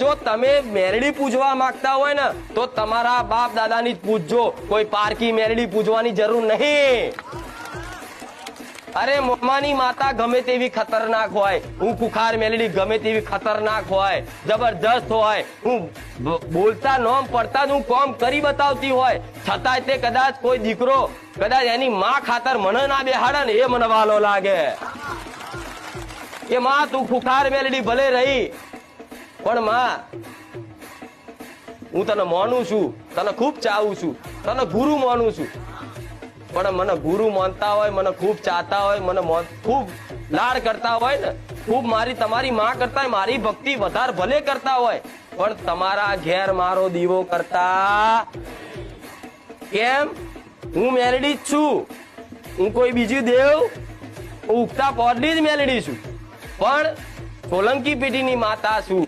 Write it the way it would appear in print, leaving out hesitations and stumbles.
જો તમે મેરડી પૂજવા માંગતા હોય ને તો તમારા બાપ દાદાની જ પૂજજો, કોઈ પારકી મેરડી પૂજવાની જરૂર નહીં. અરે મોમાની માતા ગમે તેવી ખતરનાક હોય, હું કુખાર મેલડી ગમે તેવી ખતરનાક હોય, જબરજસ્ત હોય, હું બોલતા નોમ પડતા જ હું કોમ કરી બતાવતી હોય, છતાંય તે કદાચ કોઈ દીકરો કદાચ એની માં ખાતર મને ના બેહાડે ને એ મને વાલો લાગે કે માં તું કુખાર મેલડી ભલે રહી પણ માં હું તને માનું છું, તને ખૂબ ચાહું છું, તને ગુરુ માનું છું. પણ મને ગુરુ માનતા હોય, મને ખૂબ ચાહતા હોય, મને ખૂબ લાડ કરતા હોય ને, ખૂબ મારી તમારી માં કરતા મારી ભક્તિ વધારે ભલે કરતા હોય, પણ તમારા ઘેર મારો દીવો કરતા કેમ? હું મેલડી જ છું, હું કોઈ બીજી દેવ ઉગતા પોડની જ મેલડી છું, પણ સોલંકી પેઢીની માતા છું.